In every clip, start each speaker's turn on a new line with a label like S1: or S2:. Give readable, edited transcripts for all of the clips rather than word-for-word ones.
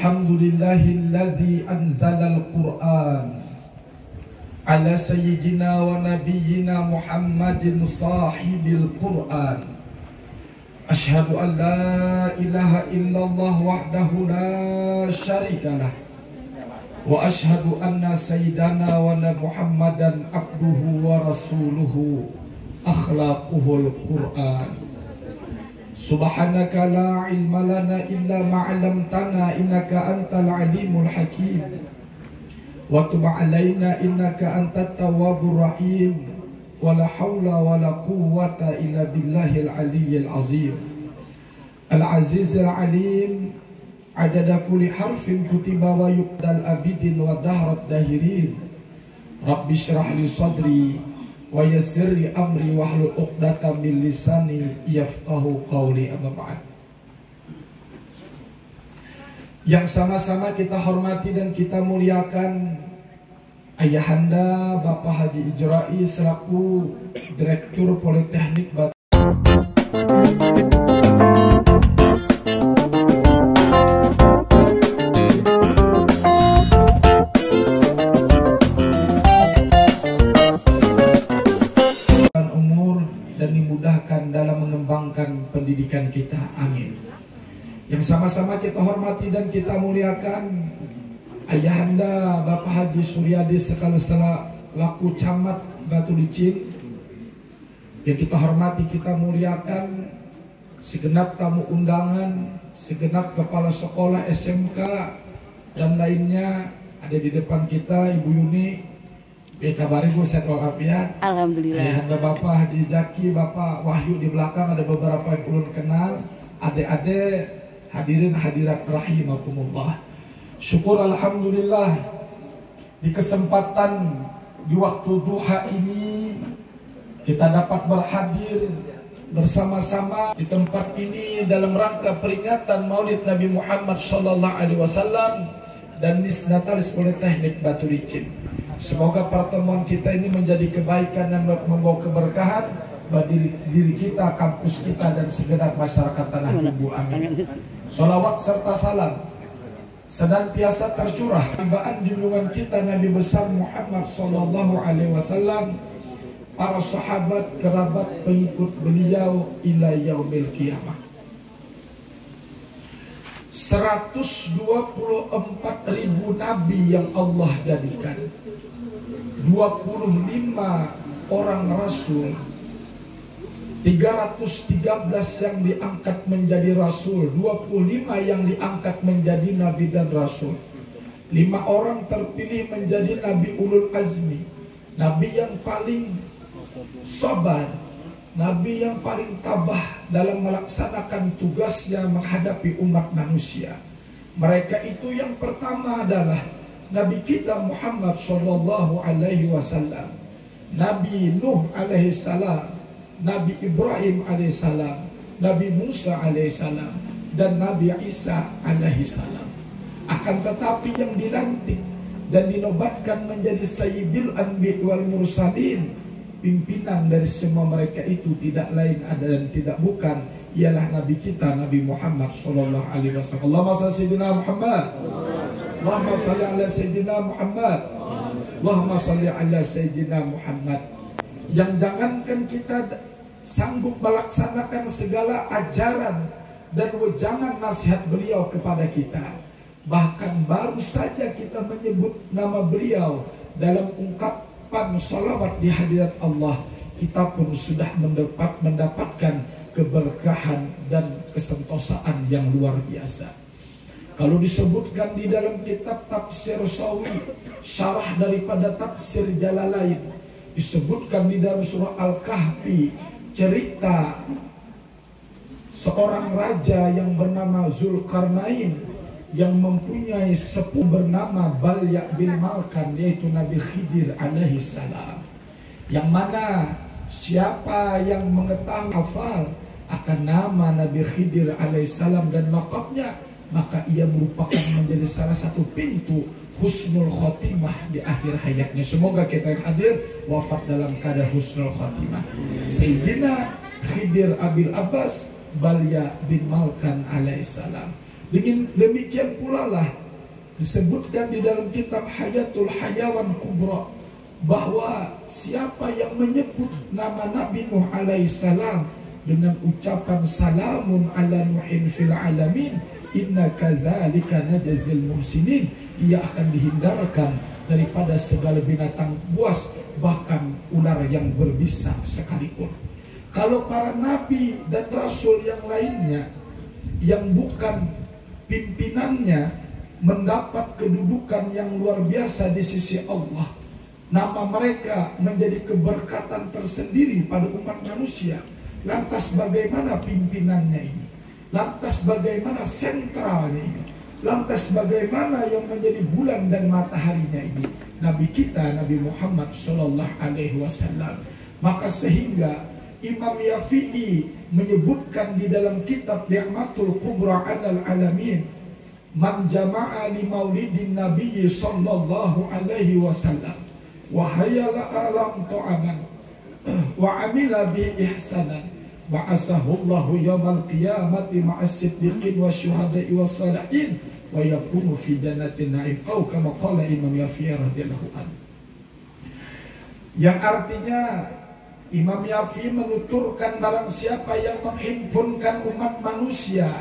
S1: Alhamdulillahillazi anzalal Qur'an ala sayyidina wa nabiyyina Muhammadin sahibil Qur'an. Ashhadu an la ilaha illallah wahdahu la syarikalah wa ashhadu anna sayyidana wa Muhammadan abduhu wa rasuluhu akhlaquhul Qur'an. Subhanaka la ilma lana illa ma'alamtana innaka antal alimul hakim wa tub alaina innaka antat tawwabur rahim wa la hawla wa la quwwata illa billahil aliyyil azim al azizil alim adada kulli harfin kutiba wa yuqdal abidin wa dahrat dahirin. Rabbi syrah li sadri wa yassirli amri wahlul 'uqdatam min lisani yafqahu qawli. Amma ba'd. Yang sama-sama kita hormati dan kita muliakan Ayahanda Bapak Haji Ijra'i selaku Direktur Politeknik Batu. Dalam mengembangkan pendidikan kita, amin. Yang sama-sama kita hormati dan kita muliakan Ayahanda Bapak Haji Suryadi selaku Camat Batu Licin. Yang kita hormati, kita muliakan segenap tamu undangan, segenap kepala sekolah SMK dan lainnya ada di depan kita. Ibu Yuni, kabar Ibu, sehat walafiat?
S2: Alhamdulillah.
S1: Ayahanda Bapak Haji Jaki, Bapak Wahyu di belakang, ada beberapa yang belum kenal. Adik-adik hadirin hadirat rahimakumullah. Syukur alhamdulillah di kesempatan di waktu duha ini kita dapat berhadir bersama-sama di tempat ini dalam rangka peringatan Maulid Nabi Muhammad SAW dan Nisnatalis Politeknik Batu Licin. Semoga pertemuan kita ini menjadi kebaikan dan membawa keberkahan bagi diri kita, kampus kita, dan segenap masyarakat tanah ibu. Amin. Salawat serta salam senantiasa tercurah tibaan junjungan kita Nabi besar Muhammad SAW, para sahabat, kerabat, pengikut beliau ila yaumil qiyamah. 124.000 nabi yang Allah jadikan, 25 orang rasul, 313 yang diangkat menjadi rasul, 25 yang diangkat menjadi nabi dan rasul, 5 orang terpilih menjadi nabi ulul azmi, nabi yang paling sabar, nabi yang paling tabah dalam melaksanakan tugasnya menghadapi umat manusia. Mereka itu yang pertama adalah Nabi kita Muhammad SAW, Nabi Nuh alaihissalam, Nabi Ibrahim alaihissalam, Nabi Musa alaihissalam, dan Nabi Isa alaihissalam. Akan tetapi yang dilantik dan dinobatkan menjadi Sayyidil Anbiya wal Mursalin, pimpinan dari semua mereka itu tidak lain ada dan tidak bukan ialah Nabi kita Nabi Muhammad SAW. Allahumma salli sayyidina Muhammad, Allahumma salli ala sayyidina Muhammad, Allahumma salli ala sayyidina Muhammad. Yang jangankan kita sanggup melaksanakan segala ajaran dan wejangan nasihat beliau kepada kita, bahkan baru saja kita menyebut nama beliau dalam ungkapan salawat di hadirat Allah, kita pun sudah mendapatkan keberkahan dan kesentosaan yang luar biasa. Kalau disebutkan di dalam kitab Tafsir Sawi, syarah daripada Tafsir Jalalain, disebutkan di dalam surah Al-Kahfi cerita seorang raja yang bernama Zulkarnain yang mempunyai sepupu bernama Balya bin Malkan, yaitu Nabi Khidir alaihissalam, yang mana siapa yang mengetahui hafal akan nama Nabi Khidir alaihissalam dan laqabnya, maka ia merupakan menjadi salah satu pintu husnul khotimah di akhir hayatnya. Semoga kita yang hadir wafat dalam keadaan husnul khotimah. Sayyidina Khidir Abil Abbas Balya bin Malkan alaihissalam. Demikian pula lah disebutkan di dalam kitab Hayatul Hayawan Kubra bahwa siapa yang menyebut nama Nabi Nuh alaihissalam dengan ucapan salamun ala Nuhin fil alamin inna kadzalika najzil muhsinin, ia akan dihindarkan daripada segala binatang buas, bahkan ular yang berbisa sekalipun. Kalau para nabi dan rasul yang lainnya yang bukan pimpinannya mendapat kedudukan yang luar biasa di sisi Allah, nama mereka menjadi keberkatan tersendiri pada umat manusia. Lantas bagaimana pimpinannya ini? Lantas bagaimana sentralnya ini? Lantas bagaimana yang menjadi bulan dan mataharinya ini? Nabi kita, Nabi Muhammad Sallallahu Alaihi Wasallam. Maka sehingga Imam Yafi'i menyebutkan di dalam kitab Ni'matul Kubra Alal Alamin, man jama'a li maulidin Nabi Sallallahu Alaihi Wasallam wa hayala alam ta'aman wa amila bi ihsanan wa asahullahu yawmal qiyamati ma'as siddiqin wa syuhada'i wa salihin wa yakunu fi jannatin na'im, atau kama qala Imam Yafi'i radhiyallahu anhu. Yang artinya Imam Yafi'i menuturkan barang siapa yang menghimpunkan umat manusia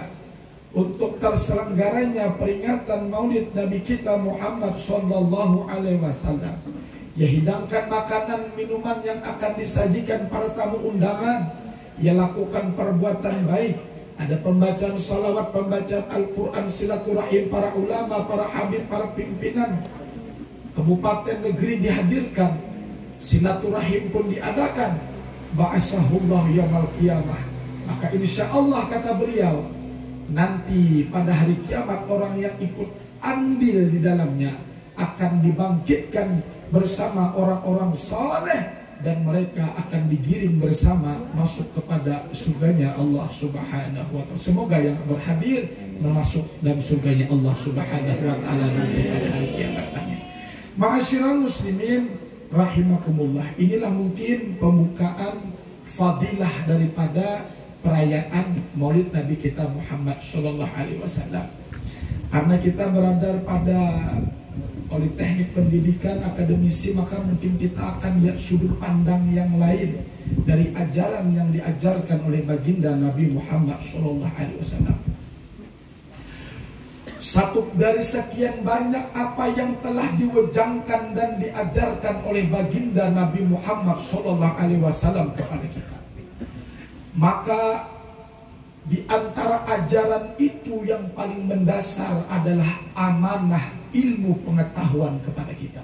S1: untuk terselenggaranya peringatan Maulid Nabi kita Muhammad sallallahu alaihi wasallam, ya hidangkan makanan minuman yang akan disajikan para tamu undangan, ya lakukan perbuatan baik, ada pembacaan salawat, pembacaan Al-Quran, silaturahim para ulama, para habib, para pimpinan kabupaten negeri dihadirkan, silaturahim pun diadakan, ba'asahullah yaumal qiyamah, maka insya Allah kata beliau nanti pada hari kiamat orang yang ikut andil di dalamnya akan dibangkitkan bersama orang-orang saleh dan mereka akan digiring bersama masuk kepada surganya Allah Subhanahu wa taala. Semoga yang berhadir masuk dalam surganya Allah Subhanahu wa taala nanti pada hari kiamat. Ma'asyiral muslimin rahimakumullah. Inilah mungkin pembukaan fadilah daripada perayaan Maulid Nabi kita Muhammad sallallahu alaihi wasallam. Karena kita berada pada Politeknik Pendidikan Akademisi, maka mungkin kita akan lihat sudut pandang yang lain dari ajaran yang diajarkan oleh baginda Nabi Muhammad sallallahu alaihi wasallam. Satu dari sekian banyak apa yang telah diwejangkan dan diajarkan oleh baginda Nabi Muhammad sallallahu alaihi wasallam kepada kita. Maka di antara ajaran itu yang paling mendasar adalah amanah ilmu pengetahuan kepada kita.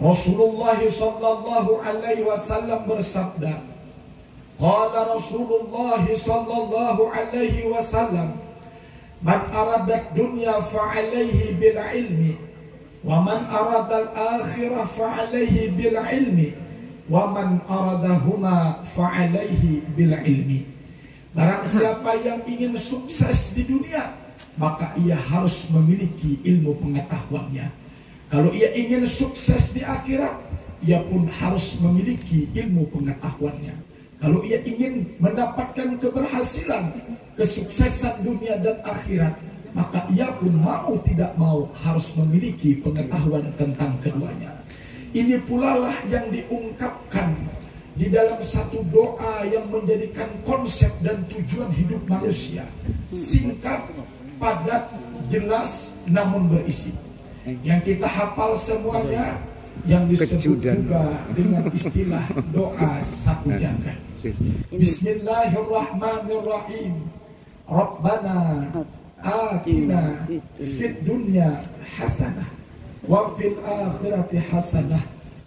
S1: Rasulullah sallallahu alaihi wasallam bersabda, qala Rasulullah sallallahu alaihi wasallam, man aradat dunya fa alaihi bil ilmi wa man aradal akhirah fa alaihi bil ilmi wa man aradahuma fa alaihi bil ilmi. Barang siapa yang ingin sukses di dunia, maka ia harus memiliki ilmu pengetahuannya. Kalau ia ingin sukses di akhirat, ia pun harus memiliki ilmu pengetahuannya. Kalau ia ingin mendapatkan keberhasilan, kesuksesan dunia dan akhirat, maka ia pun mau tidak mau harus memiliki pengetahuan tentang keduanya. Ini pula lah yang diungkapkan di dalam satu doa yang menjadikan konsep dan tujuan hidup manusia. Singkat, padat, jelas, namun berisi. Yang kita hafal semuanya, yang disebut juga dengan istilah doa satu jagat. Bismillahirrahmanirrahim. Rabbana atina fid dunya hasanah wa fil akhirati hasanah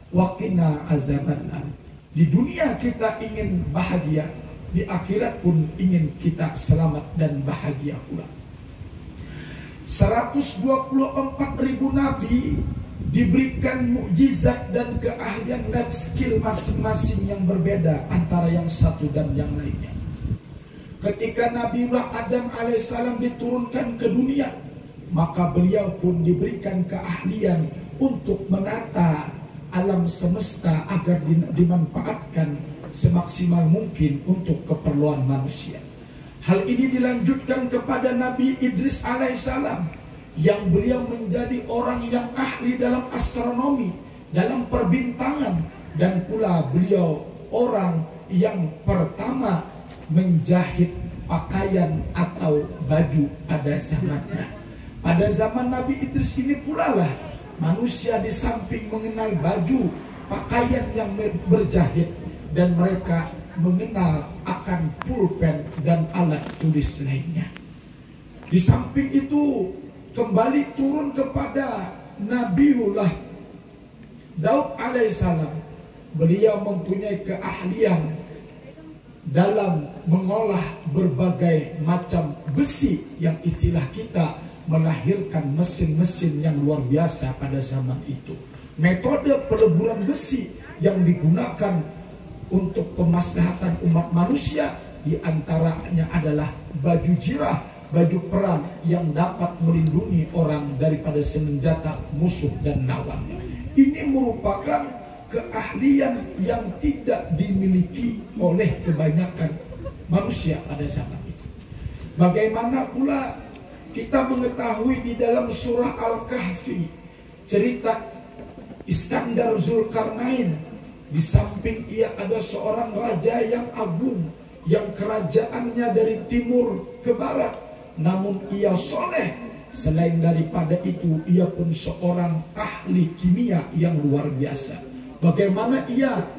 S1: wa qina azabannar. Di dunia kita ingin bahagia, di akhirat pun ingin kita selamat dan bahagia pula. 124.000 nabi diberikan mukjizat dan keahlian dan skill masing-masing yang berbeda antara yang satu dan yang lainnya. Ketika Nabiullah Adam alaihissalam diturunkan ke dunia, maka beliau pun diberikan keahlian untuk menata alam semesta agar dimanfaatkan semaksimal mungkin untuk keperluan manusia. Hal ini dilanjutkan kepada Nabi Idris alaihissalam, yang beliau menjadi orang yang ahli dalam astronomi, dalam perbintangan, dan pula beliau orang yang pertama menjahit pakaian atau baju pada zamannya. Pada zaman Nabi Idris ini pula lah manusia di samping mengenal baju, pakaian yang berjahit, dan mereka mengenal akan pulpen dan alat tulis lainnya. Di samping itu kembali turun kepada Nabiullah Daud alaihissalam. Beliau mempunyai keahlian dalam mengolah berbagai macam besi, yang istilah kita melahirkan mesin-mesin yang luar biasa pada zaman itu. Metode peleburan besi yang digunakan untuk kemaslahatan umat manusia diantaranya adalah baju jirah, baju perang yang dapat melindungi orang daripada senjata musuh dan lawannya. Ini merupakan keahlian yang tidak dimiliki oleh kebanyakan manusia pada zaman itu. Bagaimana pula kita mengetahui di dalam surah Al-Kahfi cerita Iskandar Zulkarnain. Di samping ia ada seorang raja yang agung, yang kerajaannya dari timur ke barat, namun ia soleh. Selain daripada itu, ia pun seorang ahli kimia yang luar biasa. Bagaimana ia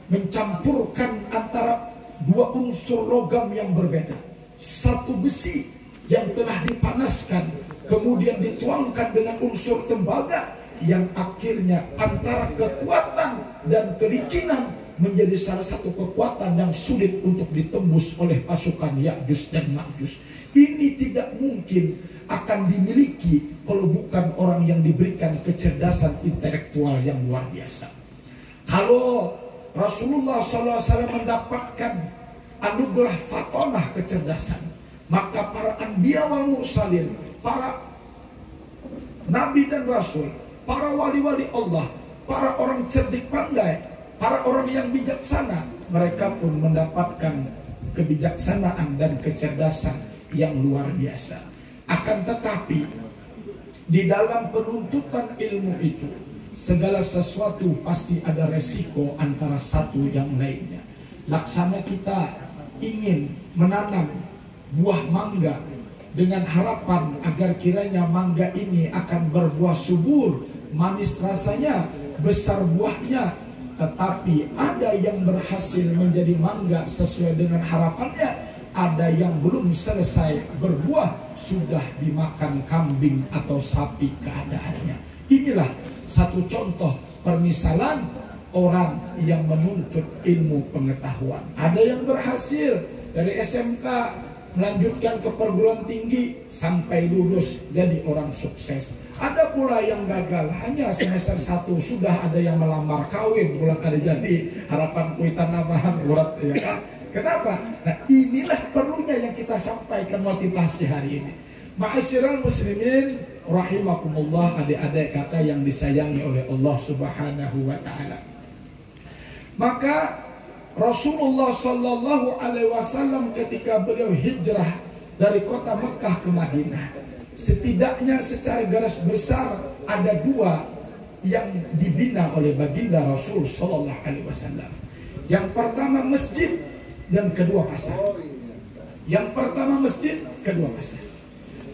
S1: mencampurkan antara dua unsur logam yang berbeda. Satu besi yang telah dipanaskan, kemudian dituangkan dengan unsur tembaga, yang akhirnya antara kekuatan dan kelicinan menjadi salah satu kekuatan yang sulit untuk ditembus oleh pasukan Ya'juj dan Ma'juj. Ini tidak mungkin akan dimiliki kalau bukan orang yang diberikan kecerdasan intelektual yang luar biasa. Kalau Rasulullah SAW mendapatkan anugerah fatonah kecerdasan, maka para anbiya wal mursalin, para nabi dan rasul, para wali-wali Allah, para orang cerdik pandai, para orang yang bijaksana, mereka pun mendapatkan kebijaksanaan dan kecerdasan yang luar biasa. Akan tetapi di dalam penuntutan ilmu itu, segala sesuatu pasti ada resiko antara satu yang lainnya. Laksana kita ingin menanam buah mangga dengan harapan agar kiranya mangga ini akan berbuah subur, manis rasanya, besar buahnya, tetapi ada yang berhasil menjadi mangga sesuai dengan harapannya, ada yang belum selesai berbuah sudah dimakan kambing atau sapi keadaannya. Inilah satu contoh permisalan orang yang menuntut ilmu pengetahuan. Ada yang berhasil dari SMK melanjutkan ke perguruan tinggi sampai lulus jadi orang sukses. Ada pula yang gagal hanya semester 1 sudah ada yang melamar kawin, pulang kada jadi, harapan kuitan namahan urat ya kan? Kenapa? Nah inilah perlunya yang kita sampaikan motivasi hari ini. Ma'asyiral muslimin rahimakumullah, adik-adik kakak yang disayangi oleh Allah Subhanahu wa taala. Maka Rasulullah Sallallahu Alaihi Wasallam ketika beliau hijrah dari kota Mekah ke Madinah, setidaknya secara garis besar ada dua yang dibina oleh baginda Rasul Sallallahu Alaihi Wasallam. Yang pertama masjid, yang kedua pasar. Yang pertama masjid, kedua pasar.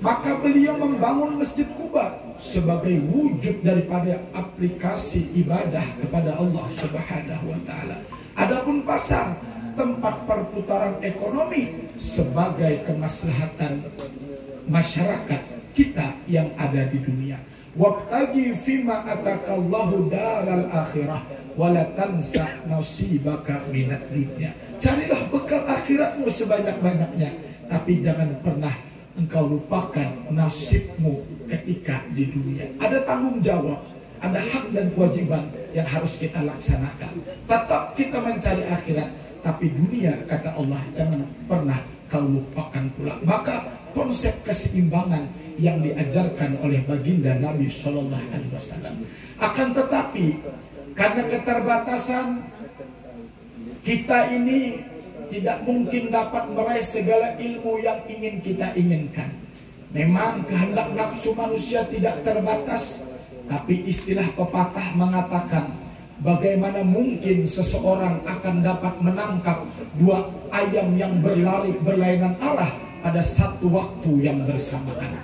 S1: Maka beliau membangun Masjid Quba sebagai wujud daripada aplikasi ibadah kepada Allah Subhanahu wa taala. Adapun pasar, tempat perputaran ekonomi sebagai kemaslahatan masyarakat kita yang ada di dunia. Wabtagi fima atakallahu daral akhirah wala tansa nasibaka minad dunya. Carilah bekal akhiratmu sebanyak-banyaknya, tapi jangan pernah engkau lupakan nasibmu ketika di dunia. Ada tanggung jawab, ada hak dan kewajiban yang harus kita laksanakan. Tetap kita mencari akhirat, tapi dunia kata Allah jangan pernah kau lupakan pula. Maka konsep keseimbangan yang diajarkan oleh baginda Nabi Shallallahu Alaihi Wasallam. Akan tetapi karena keterbatasan kita ini tidak mungkin dapat meraih segala ilmu yang ingin kita inginkan. Memang kehendak nafsu manusia tidak terbatas, tapi istilah pepatah mengatakan, bagaimana mungkin seseorang akan dapat menangkap dua ayam yang berlari berlainan arah pada satu waktu yang bersamaan.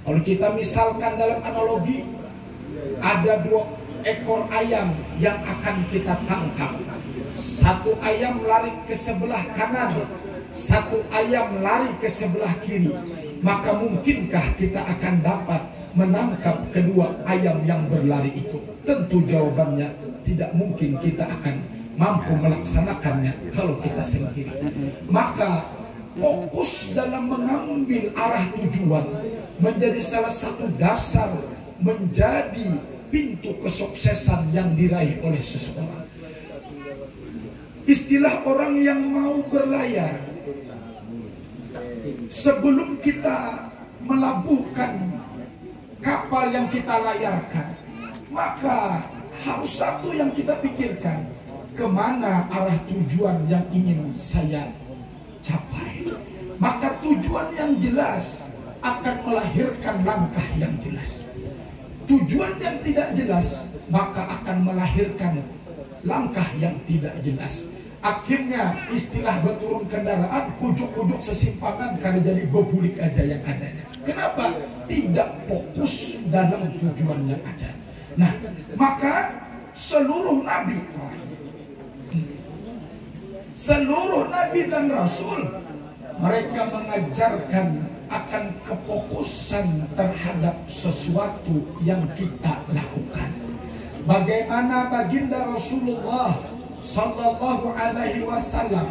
S1: Kalau kita misalkan dalam analogi, ada dua ekor ayam yang akan kita tangkap. Satu ayam lari ke sebelah kanan, satu ayam lari ke sebelah kiri. Maka mungkinkah kita akan dapat menangkap kedua ayam yang berlari itu? Tentu jawabannya tidak mungkin kita akan mampu melaksanakannya kalau kita sendiri. Maka fokus dalam mengambil arah tujuan menjadi salah satu dasar menjadi pintu kesuksesan yang diraih oleh seseorang. Istilah orang yang mau berlayar, sebelum kita melabuhkan kapal yang kita layarkan, maka harus satu yang kita pikirkan, kemana arah tujuan yang ingin saya capai. Maka tujuan yang jelas akan melahirkan langkah yang jelas. Tujuan yang tidak jelas maka akan melahirkan langkah yang tidak jelas. Akhirnya istilah berturun kendaraan, kujuk-kujuk sesimpangan, karena jadi bebulik aja yang adanya. Kenapa? Tidak fokus dalam tujuan yang ada. Nah, maka seluruh nabi dan rasul, mereka mengajarkan akan kefokusan terhadap sesuatu yang kita lakukan. Bagaimana baginda Rasulullah Sallallahu Alaihi Wasallam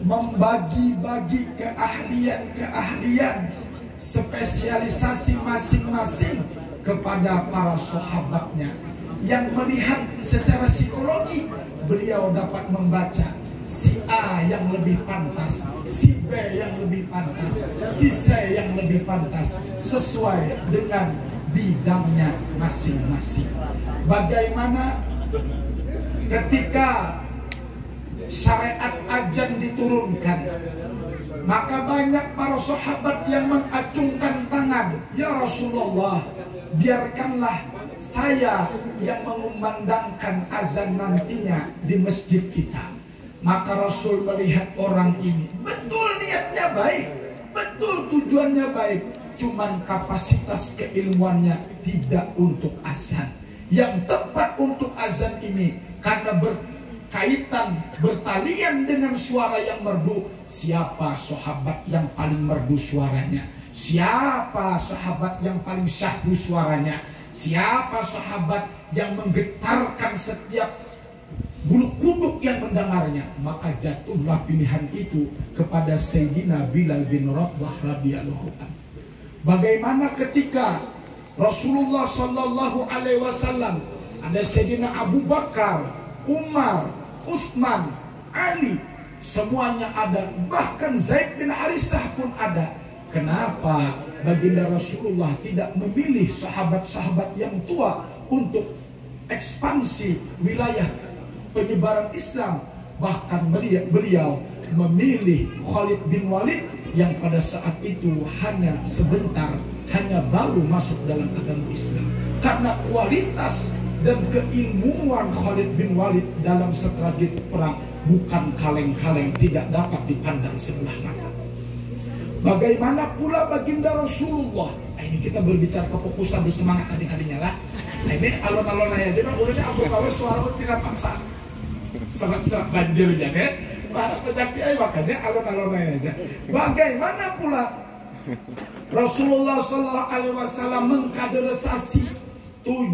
S1: membagi-bagi keahlian, spesialisasi masing-masing kepada para sahabatnya, yang melihat secara psikologi beliau dapat membaca si A yang lebih pantas, si B yang lebih pantas, si C yang lebih pantas, sesuai dengan bidangnya masing-masing. Bagaimana ketika syariat azan diturunkan, maka banyak para sahabat yang mengacungkan tangan, ya Rasulullah, biarkanlah saya yang mengumandangkan azan nantinya di masjid kita. Maka Rasul melihat orang ini, betul niatnya baik, betul tujuannya baik, cuman kapasitas keilmuannya tidak untuk azan. Yang tepat untuk azan ini karena berkaitan, bertalian dengan suara yang merdu. Siapa sahabat yang paling merdu suaranya? Siapa sahabat yang paling syahdu suaranya? Siapa sahabat yang menggetarkan setiap bulu kuduk yang mendengarnya? Maka jatuhlah pilihan itu kepada Sayyidina Bilal bin Rabah radhiyallahu anhu. Bagaimana ketika Rasulullah Sallallahu Alaihi Wasallam, ada Sayyidina Abu Bakar, Umar, Utsman, Ali, semuanya ada, bahkan Zaid bin Harisah pun ada. Kenapa baginda Rasulullah tidak memilih sahabat-sahabat yang tua untuk ekspansi wilayah penyebaran Islam? Bahkan beliau memilih Khalid bin Walid yang pada saat itu hanya sebentar, hanya baru masuk dalam agama Islam. Karena kualitas dan keilmuan Khalid bin Walid dalam strategi perang bukan kaleng-kaleng, tidak dapat dipandang sebelah mata. Bagaimana pula baginda Rasulullah? Nah, ini kita berbicara kefokusan, bersemangat adik-adiknya lah. Nah, ini alon-alon aja, jadi udah aku kalau suara tidak paksa. Serak-serak banjirnya deh. Para penyakit makanya alon-alon aja. Bagaimana pula Rasulullah Sallallahu Alaihi Wasallam mengkaderisasi 70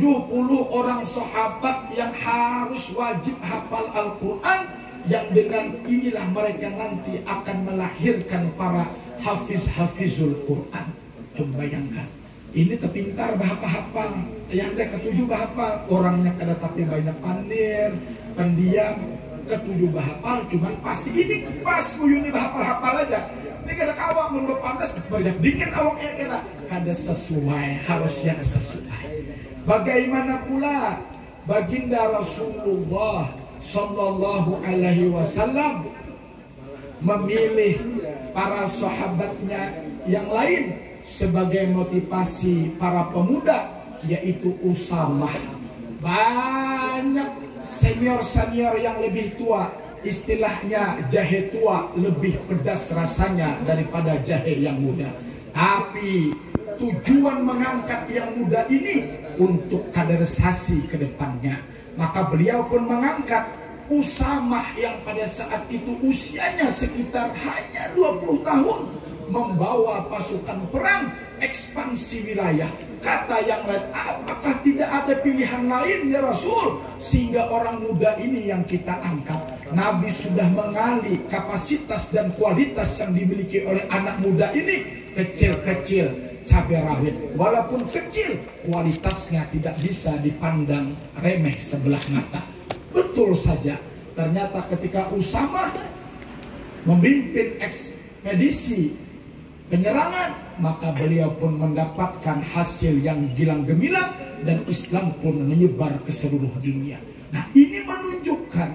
S1: orang sahabat yang harus wajib hafal Al-Quran, yang dengan inilah mereka nanti akan melahirkan para hafizul Quran. Coba bayangkan, ini terpintar bahapa-hafal, yang ada ketujuh bahapal, orangnya kada tapi banyak pandir, pendiam, ketujuh bahapal, cuman pasti ini pas uyuni bahapal-hafal aja. Ini kada kawak mun berpandas banyak dingin awaknya kena, kada sesuai, harus yang sesuai. Bagaimana pula baginda Rasulullah Sallallahu Alaihi Wasallam memilih para sahabatnya yang lain sebagai motivasi para pemuda, yaitu Usamah. Banyak senior-senior yang lebih tua, istilahnya jahe tua lebih pedas rasanya daripada jahe yang muda. Tapi tujuan mengangkat yang muda ini untuk kaderisasi ke depannya. Maka beliau pun mengangkat Usamah yang pada saat itu usianya sekitar hanya 20 tahun, membawa pasukan perang ekspansi wilayah. Kata yang lain, apakah tidak ada pilihan lain ya Rasul, sehingga orang muda ini yang kita angkat? Nabi sudah mengali kapasitas dan kualitas yang dimiliki oleh anak muda ini. Kecil-kecil cabai rawit, walaupun kecil, kualitasnya tidak bisa dipandang remeh sebelah mata. Betul saja, ternyata ketika Usamah memimpin ekspedisi penyerangan, maka beliau pun mendapatkan hasil yang gilang gemilang dan Islam pun menyebar ke seluruh dunia. Nah, ini menunjukkan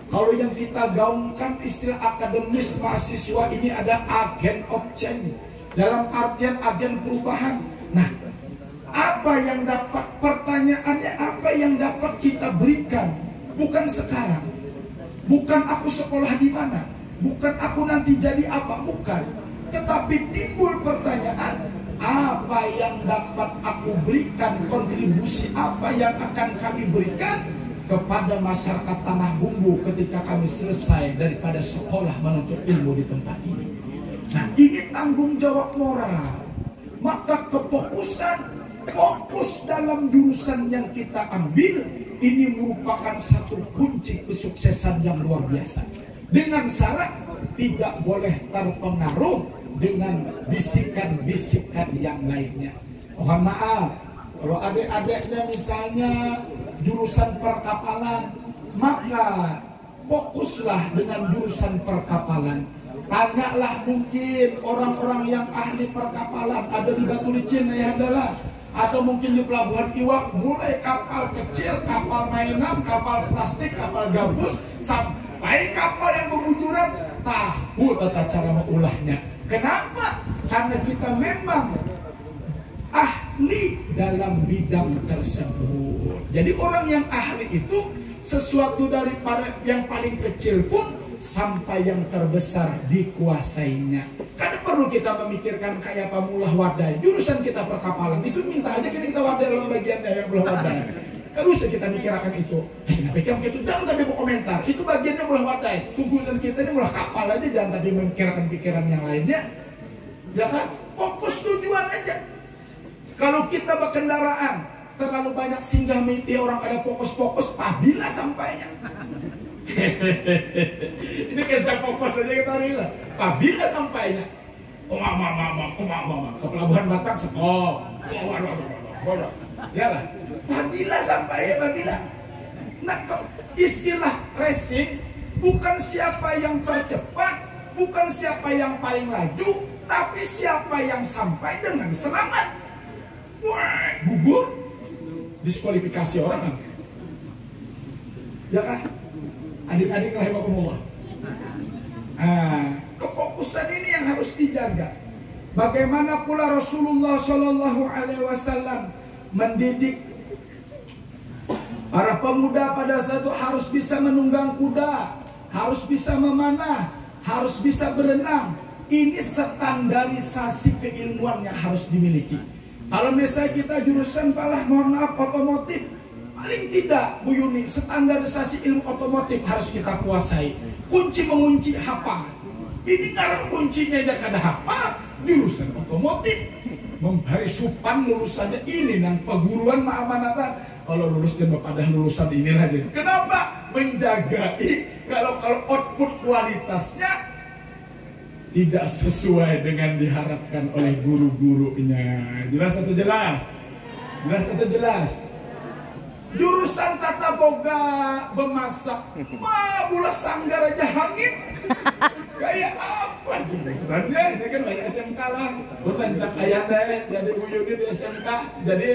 S1: kalau yang kita gaungkan istilah akademis mahasiswa ini ada agen of change, dalam artian agen perubahan. Nah, apa yang dapat, pertanyaannya apa yang dapat kita berikan? Bukan sekarang, bukan aku sekolah di mana, bukan aku nanti jadi apa, bukan. Tetapi timbul pertanyaan, apa yang dapat aku berikan, kontribusi apa yang akan kami berikan kepada masyarakat Tanah Bumbu ketika kami selesai daripada sekolah menuntut ilmu di tempat ini. Nah, ini tanggung jawab moral. Maka fokus dalam jurusan yang kita ambil ini merupakan satu kunci kesuksesan yang luar biasa. Dengan syarat tidak boleh terpengaruh dengan bisikan-bisikan yang lainnya. Mohon maaf, kalau adik-adiknya misalnya jurusan perkapalan, maka fokuslah dengan jurusan perkapalan. Tanyalah mungkin orang-orang yang ahli perkapalan, ada di Batu Licin ya adalah, atau mungkin di Pelabuhan Iwak, mulai kapal kecil, kapal mainan, kapal plastik, kapal gabus, sampai kapal yang berbujuran, tahu tata cara mengulahnya. Kenapa? Karena kita memang ahli dalam bidang tersebut. Jadi orang yang ahli itu sesuatu daripada yang paling kecil pun sampai yang terbesar dikuasainya. Karena perlu kita memikirkan kayak apa mulah wadai. Jurusan kita perkapalan itu minta aja kita wadai dalam bagiannya yang mulah wadai. Kan usah kita mikirkan itu. Kenapa kamu itu jangan tapi mau komentar. Itu bagiannya mulah wadai. Tujuan kita ini mulah kapal aja, jangan tapi memikirkan pikiran yang lainnya. Ya kan? Fokus tujuan aja. Kalau kita berkendaraan terlalu banyak singgah miti orang kada fokus-fokus, apabila sampainya. Ini kisah fokus saja kita hari ini. Apabila sampainya, ke Pelabuhan Batang stop. Ya lah. Apabila sampainya, apabila. Nah, istilah racing bukan siapa yang tercepat, bukan siapa yang paling laju, tapi siapa yang sampai dengan selamat. Wah, gugur, diskualifikasi orang kan? Ya kan? Adik-adik rahimakumullah. Kefokusan ini yang harus dijaga. Bagaimana pula Rasulullah Shallallahu Alaihi Wasallam mendidik para pemuda pada saat itu harus bisa menunggang kuda, harus bisa memanah, harus bisa berenang. Ini standarisasi keilmuan yang harus dimiliki. Kalau misalnya kita jurusan mohon maaf otomotif, paling tidak Bu Yuni, standarisasi ilmu otomotif harus kita kuasai. Kunci mengunci hafal. Ini ngarang kuncinya aja kada hafal. Jurusan otomotif memberi supan lulusannya ini nang perguruan maamanatan. Kalau lulus dan pada lulusan ini lagi. Kenapa? Menjagai kalau output kualitasnya tidak sesuai dengan diharapkan oleh guru-gurunya. Jelas atau jelas? Jelas atau jelas? Jurusan tata boga bemasak, mula sanggar aja hangit. Kayak apa jurusannya? Ini kan banyak SMK lah. Berlancak ayah deh, jadi Bu Yuni di SMK. Jadi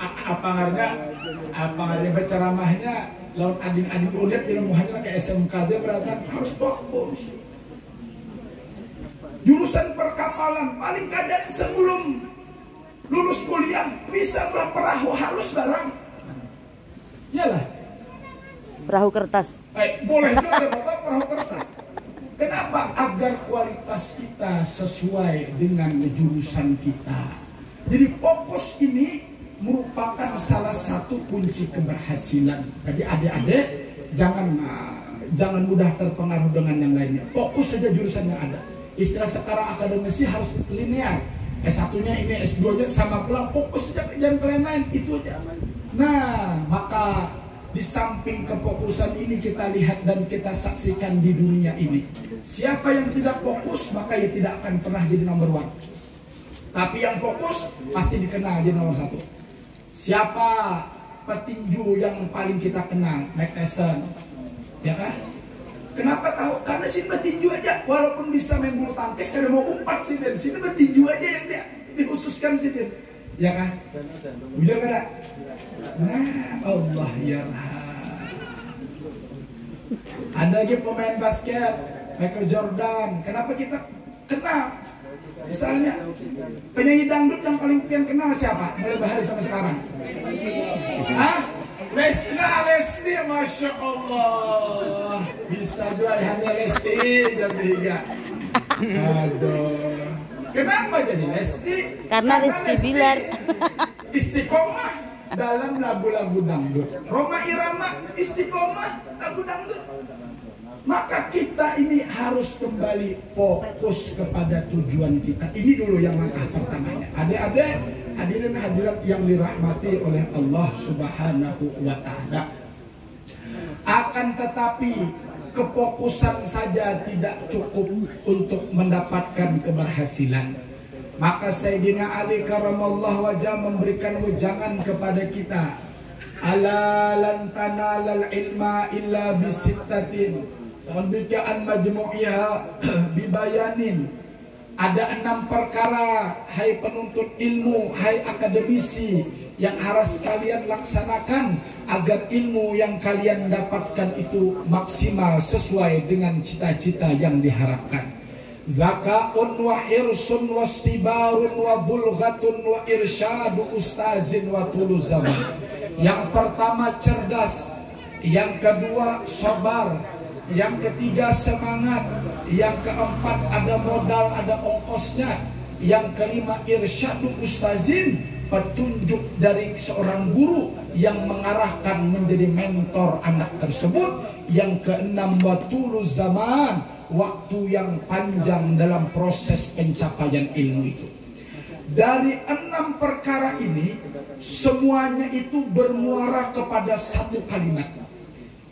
S1: apa ngarnya berceramahnya lawan adik-adik uliat ilmuhannya ke SMK dia berarti harus fokus. Jurusan perkapalan paling kadang sebelum lulus kuliah bisa buat perahu halus barang. Iyalah.
S2: Perahu kertas.
S1: Boleh juga ada bapak perahu kertas. Kenapa? Agar kualitas kita sesuai dengan jurusan kita. Jadi fokus ini merupakan salah satu kunci keberhasilan. Jadi adik-adik jangan mudah terpengaruh dengan yang lainnya. Fokus saja jurusan yang ada. Istilah sekarang akademisi harus linear. S1-nya ini, S2-nya sama pula, fokus saja kerjaan kalian lain, itu aja. Nah, maka di samping kefokusan ini kita lihat dan kita saksikan di dunia ini. Siapa yang tidak fokus maka ia tidak akan pernah jadi nomor 1. Tapi yang fokus pasti dikenal jadi nomor 1. Siapa petinju yang paling kita kenal? Mike Tyson, ya kan? Kenapa tahu? Karena si petinju aja, walaupun bisa main bulu tangkis, kadang mau umpat sih dari sini petinju aja yang dia dikhususkan sih, ya kan? Bujur kada? Nah, Allah ya. Ada lagi pemain basket, Michael Jordan. Kenapa kita kenal? Misalnya penyanyi dangdut yang paling pian kenal siapa? Mulai bahari sampai sekarang. Hah? Lesti, Masya Allah. Bisa juga hanya Lesti jam 3. Aduh. Kenapa jadi Lesti?
S2: Karena Rizky Bilar.
S1: Istiqomah dalam lagu-lagu dangdut. Roma Irama istiqomah lagu dangdut. Maka kita ini harus kembali fokus kepada tujuan kita. Ini dulu yang langkah pertamanya. Adik-adik, hadirin hadirat yang dirahmati oleh Allah Subhanahu wa Ta'ala. Akan tetapi kefokusan saja tidak cukup untuk mendapatkan keberhasilan. Maka Sayyidina Ali karamallahu wajah memberikan wejangan kepada kita. Ala lan tanalal ilma illa bisittatin. Sambikaan majmu'iha bibayanin. Ada 6 perkara, hai penuntut ilmu, hai akademisi, yang harus kalian laksanakan agar ilmu yang kalian dapatkan itu maksimal sesuai dengan cita-cita yang diharapkan. Zaka'un wa hirsun wa stibarun wa bulghatun wa irsyadu ustazin wa tulu zaman. Yang pertama cerdas, yang kedua sabar, yang ketiga semangat, yang keempat ada modal, ada ongkosnya, yang kelima irsyadu ustazin, petunjuk dari seorang guru yang mengarahkan menjadi mentor anak tersebut, yang keenam watulu zaman, waktu yang panjang dalam proses pencapaian ilmu itu. Dari 6 perkara ini semuanya itu bermuara kepada satu kalimat,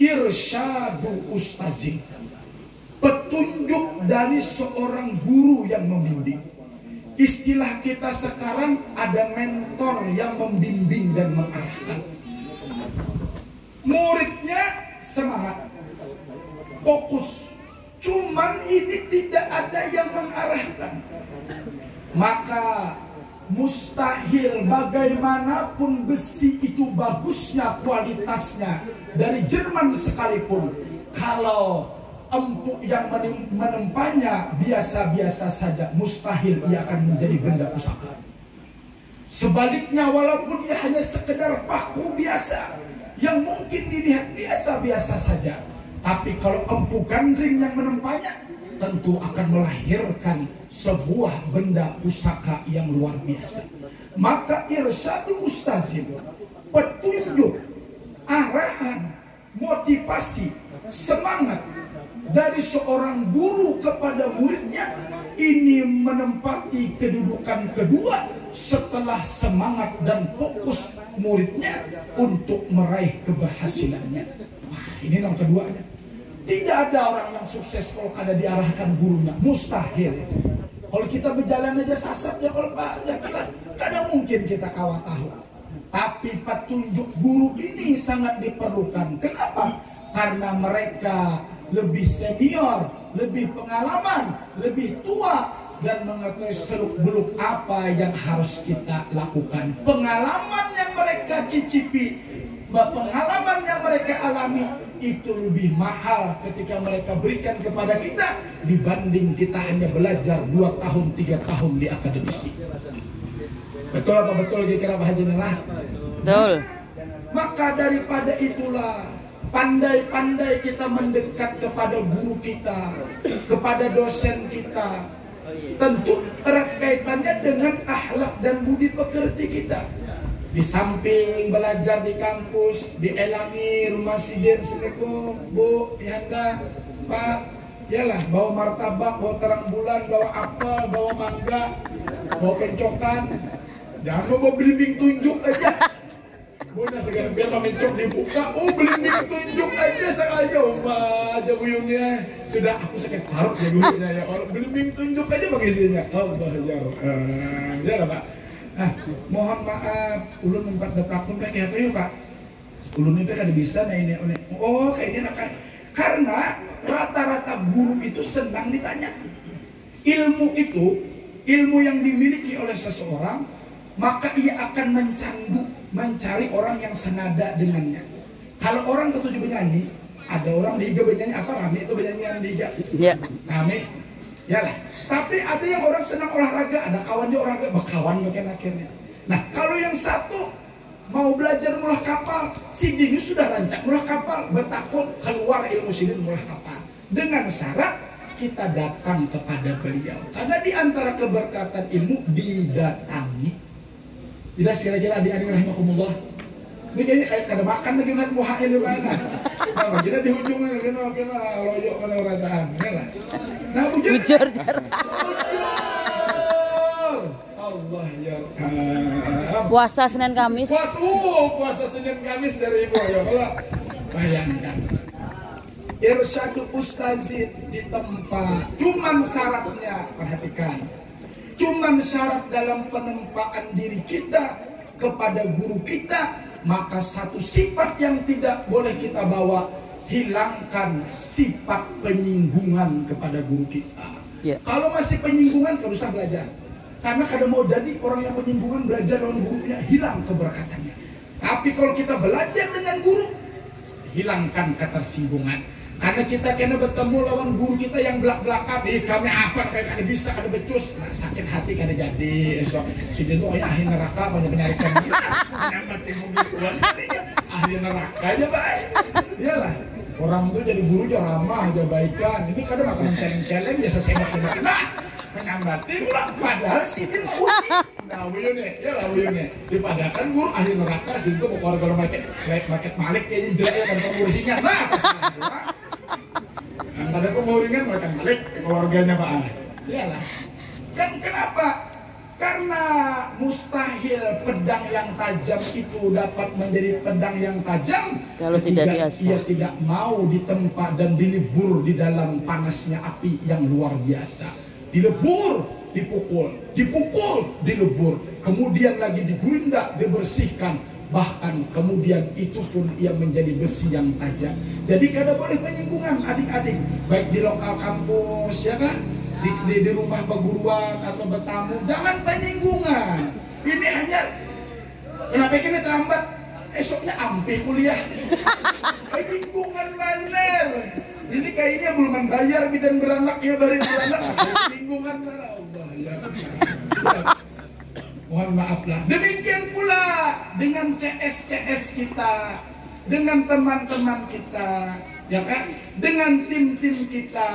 S1: irsyadu ustazin, petunjuk dari seorang guru yang membimbing. Istilah kita sekarang ada mentor yang membimbing dan mengarahkan. Muridnya semangat, fokus, cuman ini tidak ada yang mengarahkan. Maka mustahil bagaimanapun besi itu bagusnya kualitasnya dari Jerman sekalipun, kalau empuk yang menempanya biasa-biasa saja, mustahil ia akan menjadi benda pusaka. Sebaliknya, walaupun ia hanya sekedar paku biasa yang mungkin dilihat biasa-biasa saja, tapi kalau empuk gandring yang menempanya tentu akan melahirkan sebuah benda pusaka yang luar biasa. Maka irsyadu ustazin, petunjuk, arahan, motivasi, semangat dari seorang guru kepada muridnya ini menempati kedudukan kedua setelah semangat dan fokus muridnya untuk meraih keberhasilannya. Wah, ini yang keduanya. Tidak ada orang yang sukses kalau kada diarahkan gurunya, mustahil. Kalau kita berjalan aja sasar ya, kalau Pak, ya kadang mungkin kita kawat tahu. Tapi petunjuk guru ini sangat diperlukan. Kenapa? Karena mereka lebih senior, lebih pengalaman, lebih tua, dan mengetahui seluk-beluk apa yang harus kita lakukan. Pengalaman yang mereka cicipi, pengalaman yang mereka alami, itu lebih mahal ketika mereka berikan kepada kita dibanding kita hanya belajar 2 tahun 3 tahun di akademisi. Betul apa betul kira-kira Pak Haji Nenah?
S2: Betul.
S1: Maka daripada itulah pandai-pandai kita mendekat kepada guru kita, kepada dosen kita. Tentu erat kaitannya dengan akhlak dan budi pekerti kita. Di samping belajar di kampus, dielangi rumah sidin, Assalamualaikum Bu, Yanda, Pak, yalah bawa martabak, bawa terang bulan, bawa apel, bawa mangga, bawa pencokan. Jangan bawa belimbing tunjuk aja. Bunda segala biar mencok dibuka, belimbing tunjuk aja sekali aja buyungnya. Sudah aku sakit parut ya gurunya ya. Orang belimbing tunjuk aja pengisinya. Allah ya Pak. Nah, mohon maaf, ulun mempat betapun kayak apa ya Pak? Ulun itu kada bisa nah ini. Oh kayak ini nak. Karena rata-rata guru itu senang ditanya. Ilmu itu, ilmu yang dimiliki oleh seseorang, maka ia akan mencari orang yang senada dengannya. Kalau orang ketujuh benyanyi, ada orang di Higa benyanyi apa rame itu benyanyi yang di Higa.
S2: Ya.
S1: Rame. Yalah. Tapi ada yang orang senang olahraga, ada kawan dia olahraga, berkawan makin akhirnya. Nah, kalau yang satu mau belajar mulah kapal, si Jinius sudah rancak mulah kapal, bertakut keluar ilmu sidin mulah kapal. Dengan syarat kita datang kepada beliau. Karena di antara keberkatan ilmu didatangi. Jelas kira-kira adik-adik rahimahumullah. Ini kayaknya kayak kada makan lagi nanti muhanya di mana. Nah, kita di ujungnya kena loyok pada rataan. Nah, bujur. Allah ya.
S2: Puasa Senin Kamis.
S1: Puasa Senin Kamis dari Ibu ya Allah. Bayangkan. Irsyadu Ustazid di tempat. Cuman syaratnya, perhatikan. Cuman syarat dalam penempaan diri kita kepada guru kita, maka satu sifat yang tidak boleh kita bawa, hilangkan sifat penyinggungan kepada guru kita. Kalau masih penyinggungan, kalau usah belajar. Karena kada mau jadi orang yang penyinggungan, belajar lawan gurunya, hilang keberkatannya. Tapi kalau kita belajar dengan guru, hilangkan ketersinggungan. Karena kita kena bertemu lawan guru kita yang belak-belakan, kami apa kayak kada bisa, kada becus, nah, sakit hati kada jadi. So, si dia tuh ahli neraka banyak menyarikan kita, nyambatin mobil ahli neraka aja baik. Iyalah, orang tuh jadi guru aja ramah, aja baikan. Ini kadang makanan celeng-celeng biasa semak-semak. Nah, menyambati pula, padahal si dia mau uji. Nah, wuyune, iyalah wuyune. Dipadakan guru ahli neraka, si itu mau keluar market malik kayaknya jelek ya pada penguringan. Nah, pasti ada pemuringan makan balik ke keluarganya Pak Ana. Iyalah. Kan kenapa? Karena mustahil pedang yang tajam itu dapat menjadi pedang yang tajam
S2: kalau tidak diasah.
S1: Ia tidak mau ditempa dan dilebur di dalam panasnya api yang luar biasa. Dilebur, dipukul, dilebur. Kemudian lagi digerundak, dibersihkan. Bahkan kemudian itu pun ia menjadi besi yang tajam. Jadi kada boleh penyinggungan adik-adik, baik di lokal kampus ya kan, di rumah perguruan atau bertamu, jangan penyinggungan. Ini hanya kenapa kini terlambat, esoknya ampe kuliah. Penyinggungan bener. Ini kayaknya belum bayar bidan beranak ya bari beranak. Penyinggungan mana Allah ya. Mohon maaflah. Demikian pula dengan CS kita, dengan teman-teman kita, ya kan? Dengan tim-tim kita,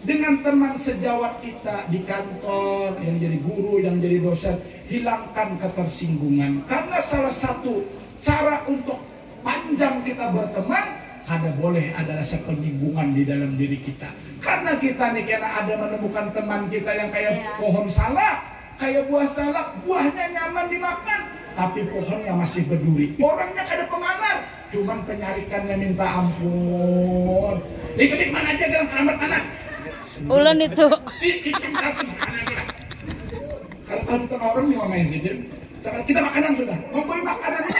S1: dengan teman sejawat kita di kantor, yang jadi guru, yang jadi dosen, hilangkan ketersinggungan. Karena salah satu cara untuk panjang kita berteman, kada boleh ada rasa penyinggungan di dalam diri kita. Karena kita nih kena ada menemukan teman kita yang kayak pohon salak, kayak buah salak, buahnya nyaman dimakan, tapi pohonnya masih berduri. Orangnya kada pemanar, cuman penyarikannya minta ampun. Diketik mana aja gelang keramat anak.
S2: Ulun itu.
S1: Kalau tahu tengah orang nih mama Izidin, kita makanan sudah. Ngomongin makanan ini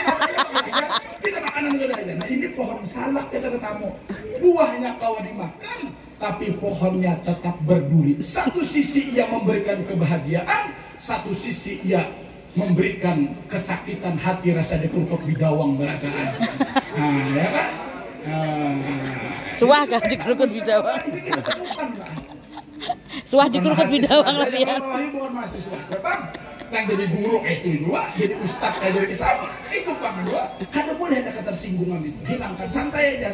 S1: kita makanan sudah aja. Nah ini pohon salak kita ketemu. Buahnya kau dimakan, tapi pohonnya tetap berduri. Satu sisi ia memberikan kebahagiaan, satu sisi ia memberikan kesakitan hati, rasa dikerukuk di dawang berataan. Nah, ya kan?
S2: Suah kah di Krukut Bidawang?
S1: Ini kita temukan, Pak.
S2: Suah di Krukut Bidawang
S1: Jadi
S2: lebih ya.
S1: Bapak Wahyu bukan mahasiswa. Bang, yang jadi guru itu dua, jadi ustadz kayak jadi sama itu Pak dua. Kada boleh ada ketersinggungan itu. Hilangkan, santai aja.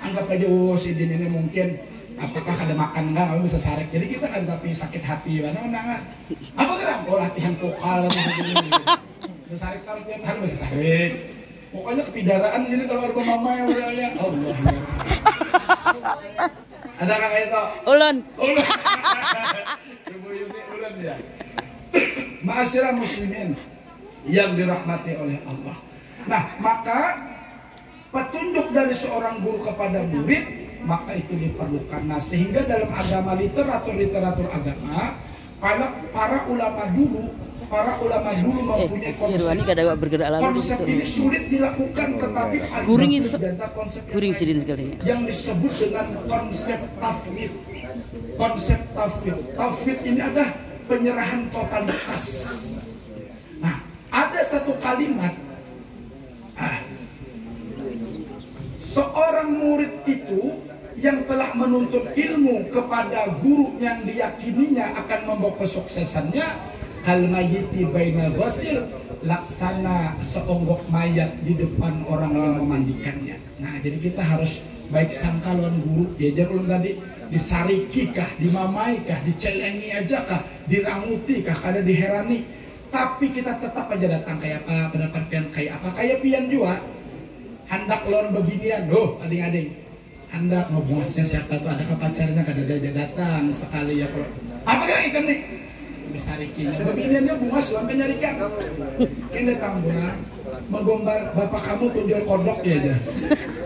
S1: Anggap aja si Din ini mungkin apakah ada makan enggak, kamu bisa sarek. Jadi kita kan tapi sakit hati mana. Apa gerak? Oh latihan vokal atau begini. Sesarik kalau tiap hari bisa sarek. Pokoknya kepidaraan di sini kalau ada mama yang beranya Allah. Ada kakak itu?
S2: Ulun.
S1: Ibu Yuni ulun ya. Ma'asyiral muslimin yang dirahmati oleh Allah. Nah, maka petunjuk dari seorang guru kepada murid maka itu diperlukan. Nah, sehingga dalam agama literatur agama para ulama dulu mempunyai konsep. Konsep ini sulit dilakukan tetapi
S2: Guring itu
S1: konsep
S2: guring sidin sekali.
S1: yang disebut dengan konsep tafwid. Konsep tafwid. Tafwid ini adalah penyerahan totalitas. Nah, ada satu kalimat seorang murid itu yang telah menuntut ilmu kepada guru yang diyakininya akan membawa kesuksesannya, kal mayyiti baina ghasir, laksana seonggok mayat di depan orang yang memandikannya. Nah, jadi kita harus baik sangka lawan guru. Diajar ulun tadi, disariki kah, dimamai kah, dicelengi aja kah, diranguti kah, kada diherani. Tapi kita tetap aja datang kayak apa, pendapat pian kayak apa, kayak pian juga. Hendak lawan bebinian, ading-ading. Hendak ngebosnya siapa tuh, ada ke pacarnya, kada aja datang sekali ya kalau. Apa kira ikan nih? Disarikinya, bebiniannya bunga sampai nyarikan. Kini tambungan menggombal bapak kamu tunjul kodok ya aja.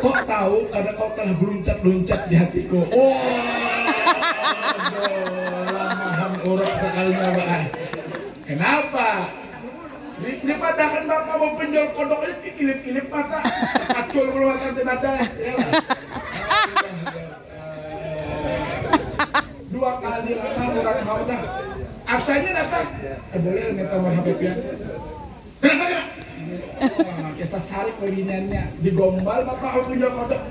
S1: Kok tahu karena kau telah beluncat di hatiku. Lamahan urut sekalinya Pak. Kenapa? Daripada kan bapak mau penjual kodok aja kilip-kilip mata, kacul keluar mata dada. Dua kali lama orang mau dah. Asalnya datang, boleh minta HP pian. Kenapa? Kisah sarik pembinaannya digombal bapak aku jual kodok.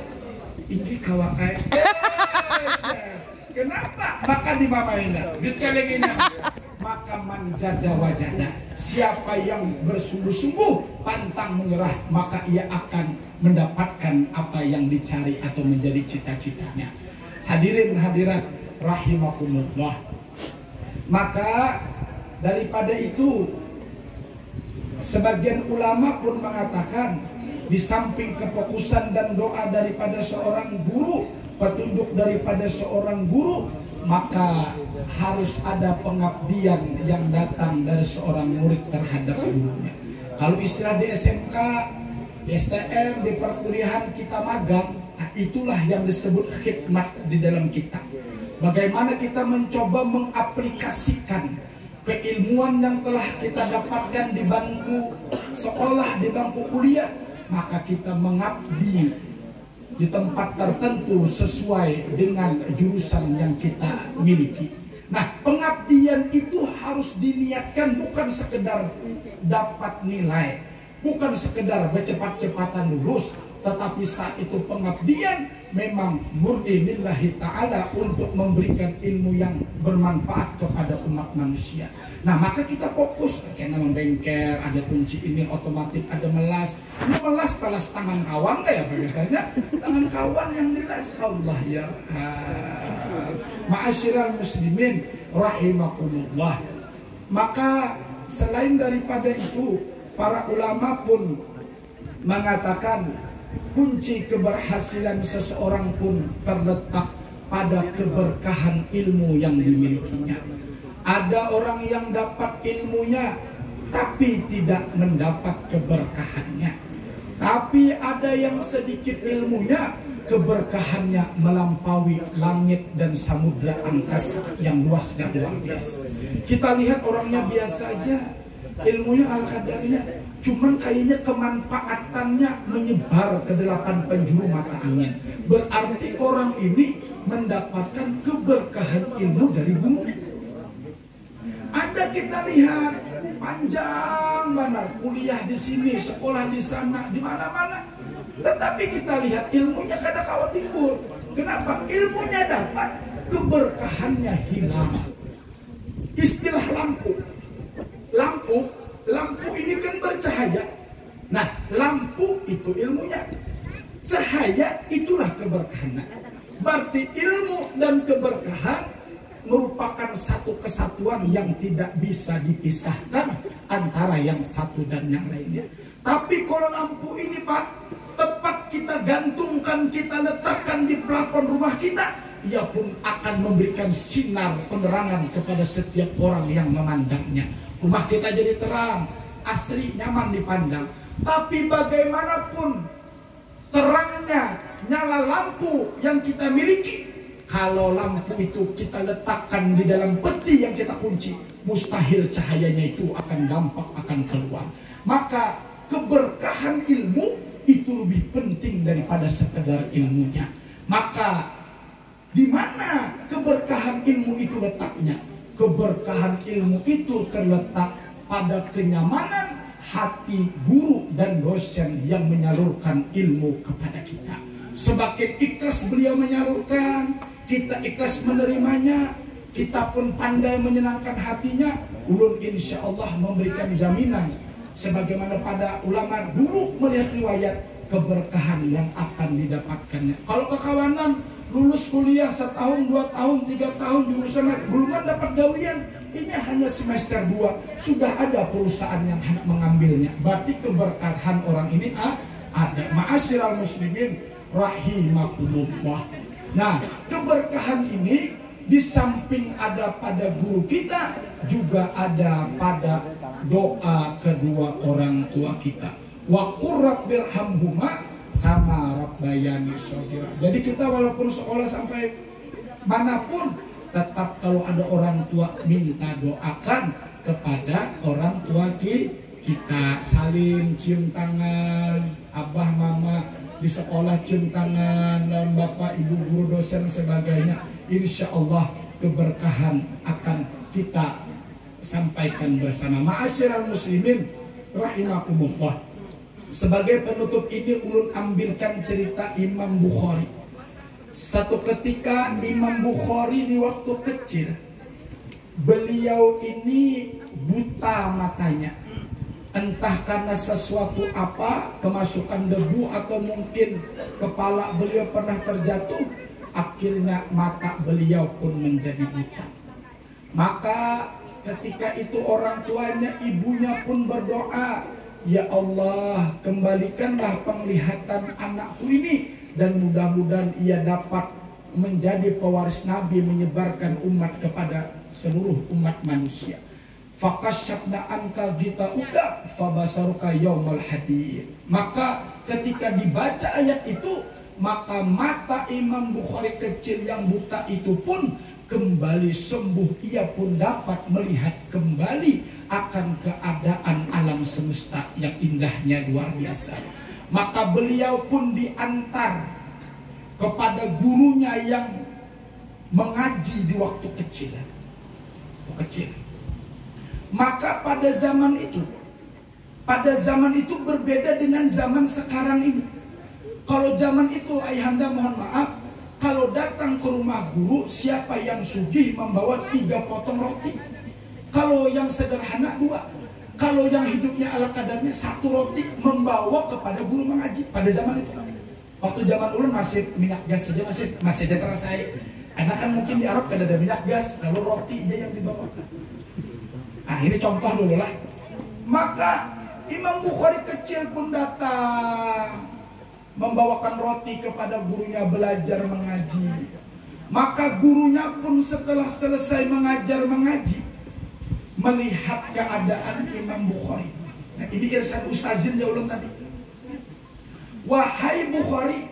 S1: Ini kawakai. Kenapa? Maka dimamainya, dicelenginya. Maka manjada wajada. Siapa yang bersungguh-sungguh pantang menyerah, maka ia akan mendapatkan apa yang dicari atau menjadi cita-citanya. Hadirin hadirat rahimakumullah. Maka daripada itu sebagian ulama pun mengatakan di samping kefokusan dan doa daripada seorang guru, petunjuk daripada seorang guru, maka harus ada pengabdian yang datang dari seorang murid terhadap gurunya. Kalau istilah di SMK, di STM, di perkuliahan kita magang, itulah yang disebut khidmat di dalam kita. Bagaimana kita mencoba mengaplikasikan keilmuan yang telah kita dapatkan di bangku sekolah, di bangku kuliah, maka kita mengabdi di tempat tertentu sesuai dengan jurusan yang kita miliki. Nah, pengabdian itu harus diniatkan bukan sekedar dapat nilai, bukan sekedar bercepat-cepatan lulus, tetapi saat itu pengabdian memang murni lillahi ta'ala untuk memberikan ilmu yang bermanfaat kepada umat manusia. Nah, maka kita fokus karena membengkel, ada kunci ini otomatis, ada melas. Ini melas tangan kawan kayak biasanya, tangan kawan yang dilas. Allah ya. Ma'asyiral muslimin rahimakumullah. Maka selain daripada itu, para ulama pun mengatakan kunci keberhasilan seseorang pun terletak pada keberkahan ilmu yang dimilikinya. Ada orang yang dapat ilmunya tapi tidak mendapat keberkahannya. Tapi ada yang sedikit ilmunya, keberkahannya melampaui langit dan samudra angkasa yang luas dan luar biasa. Kita lihat orangnya biasa aja, ilmunya al-qadarnya, cuman kayaknya kemanfaatannya menyebar ke 8 penjuru mata angin. Berarti orang ini mendapatkan keberkahan ilmu dari gurunya. Ada kita lihat panjang benar kuliah di sini, sekolah di sana, di mana-mana. Tetapi kita lihat ilmunya kada kawat timbul. Kenapa? Ilmunya dapat, keberkahannya hilang. Istilah lampu. Lampu ini kan bercahaya. Nah, lampu itu ilmunya. Cahaya itulah keberkahan. Berarti ilmu dan keberkahan merupakan satu kesatuan yang tidak bisa dipisahkan antara yang satu dan yang lainnya. Tapi kalau lampu ini Pak, tepat kita gantungkan, kita letakkan di plafon rumah kita, ia pun akan memberikan sinar penerangan kepada setiap orang yang memandangnya. Rumah kita jadi terang, asri, nyaman dipandang. Tapi bagaimanapun terangnya nyala lampu yang kita miliki, kalau lampu itu kita letakkan di dalam peti yang kita kunci, mustahil cahayanya itu akan dampak, akan keluar. Maka keberkahan ilmu itu lebih penting daripada sekedar ilmunya. Maka di mana keberkahan ilmu itu letaknya? Keberkahan ilmu itu terletak pada kenyamanan hati guru dan dosen yang menyalurkan ilmu kepada kita. Semakin ikhlas beliau menyalurkan, kita ikhlas menerimanya, kita pun pandai menyenangkan hatinya, ulun insya Allah memberikan jaminan sebagaimana pada ulama dulu melihat riwayat keberkahan yang akan didapatkannya. Kalau kekawanan lulus kuliah 1 tahun, 2 tahun, 3 tahun jurusan belum dapat gawian, ini hanya semester 2 sudah ada perusahaan yang hendak mengambilnya. Berarti keberkahan orang ini ada. Ma'asyiral muslimin rahimakumullah. Nah, keberkahan ini di samping ada pada guru kita, juga ada pada doa kedua orang tua kita. Wa qur rabbirhamhuma kama rabbayani shaghira. Jadi kita walaupun sekolah sampai manapun, tetap kalau ada orang tua minta doakan kepada orang tua kita. Salim, cium tangan, abah mama di sekolah cium tangan, dan bapak ibu guru dosen sebagainya. Insya Allah keberkahan akan kita sampaikan bersama. Ma'asyiral muslimin rahimakumullah. Sebagai penutup ini ulun ambilkan cerita Imam Bukhari. Satu ketika Imam Bukhari di waktu kecil, beliau ini buta matanya. Entah karena sesuatu apa, kemasukan debu atau mungkin kepala beliau pernah terjatuh, akhirnya mata beliau pun menjadi buta. Maka ketika itu orang tuanya, ibunya pun berdoa, ya Allah, kembalikanlah penglihatan anakku ini, dan mudah-mudahan ia dapat menjadi pewaris Nabi, menyebarkan umat kepada seluruh umat manusia. Fakasyafna anka gitauka fabasaruka yaumal hadid. Maka ketika dibaca ayat itu, maka mata Imam Bukhari kecil yang buta itu pun kembali sembuh. Ia pun dapat melihat kembali akan keadaan alam semesta yang indahnya luar biasa. Maka beliau pun diantar kepada gurunya yang mengaji di waktu kecil. Maka pada zaman itu berbeda dengan zaman sekarang ini. Kalau zaman itu ayahanda mohon maaf, kalau datang ke rumah guru, siapa yang sugih membawa 3 potong roti. Kalau yang sederhana 2. Kalau yang hidupnya ala kadarnya 1 roti membawa kepada guru mengaji pada zaman itu. Waktu zaman ulun masih minyak gas saja, masih ada terasa. Karena kan mungkin di Arab kan ada minyak gas, lalu roti dia yang dibawakan. Nah ini contoh dulu lah. Maka Imam Bukhari kecil pun datang membawakan roti kepada gurunya belajar mengaji. Maka gurunya pun setelah selesai mengajar mengaji, melihat keadaan Imam Bukhari. Nah ini irsyad ustazin ya ulun tadi. Wahai Bukhari,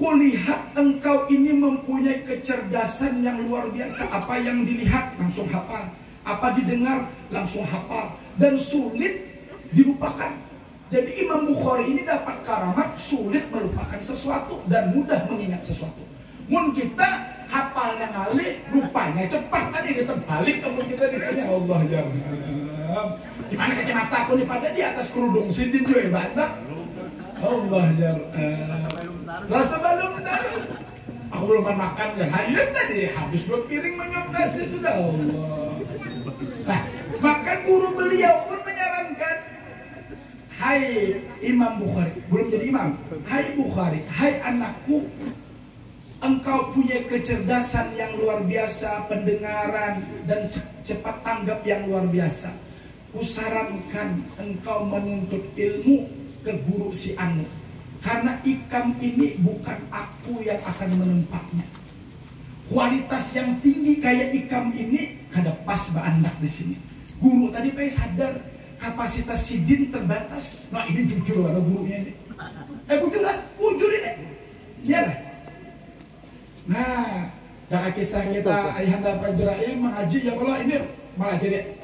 S1: kulihat engkau ini mempunyai kecerdasan yang luar biasa. Apa yang dilihat langsung hafal, apa didengar langsung hafal, dan sulit dilupakan. Jadi Imam Bukhari ini dapat karamat sulit melupakan sesuatu dan mudah mengingat sesuatu. Mun kita hafalnya ngali, lupanya cepat. Tadi ditebalik, kemudian kita ditanya Allah jangan. Di mana kacamata aku nih, pada di atas kerudung sidin gue bandak. Allah ya rasa belum tahu. Aku belum makan kan. Hanya tadi habis 2 piring menyuap nasi sudah Allah. Nah, maka guru beliau pun menyarankan, hai Imam Bukhari, belum jadi imam. Hai Bukhari, hai anakku, engkau punya kecerdasan yang luar biasa, pendengaran dan cepat tanggap yang luar biasa. Kusarankan engkau menuntut ilmu ke guru si Anu. Karena ikam ini bukan aku yang akan menempatnya. Kualitas yang tinggi kayak ikam ini kada pas baandak di sini. Guru tadi sadar kapasitas sidin terbatas. Nah ini jujur ada gurunya ini. Bujur ini. Iyalah. Nah, dari kisah kita Ayahanda Fajraya mengaji ya Allah ini malah jadi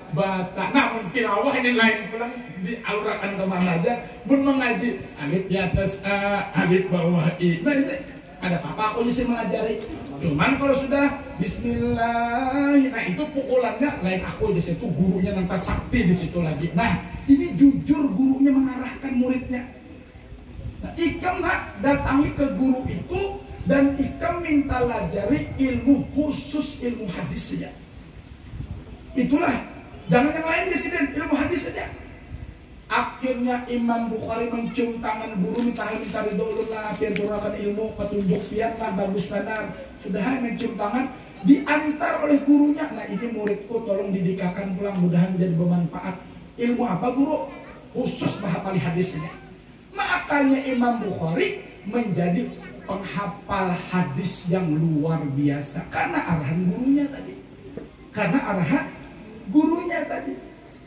S1: bata. Nah mungkin Allah ini lain pulang dialurakan kemana aja. Pun mengaji alif di atas A, alif bawah I. Nah itu ada apa aku sih mengajari. Cuman kalau sudah Bismillah, nah itu pukulannya lain aku aja itu gurunya nanti sakti di situ lagi. Nah ini jujur gurunya mengarahkan muridnya. Nah ikam datangi ke guru itu dan ikam minta lajari ilmu khusus ilmu hadis saja. Itulah, jangan yang lain di sini ilmu hadis saja. Akhirnya Imam Bukhari mencium tangan guru minta ridho ulun pian turunkan ilmu petunjuk pian lah bagus benar. Sudah mencium tangan diantar oleh gurunya. Nah ini muridku tolong didikakan pulang mudahan jadi bermanfaat. Ilmu apa guru? Khusus menghafali hadisnya. Makanya Imam Bukhari menjadi penghafal hadis yang luar biasa karena arahan gurunya tadi. Karena arahan gurunya tadi.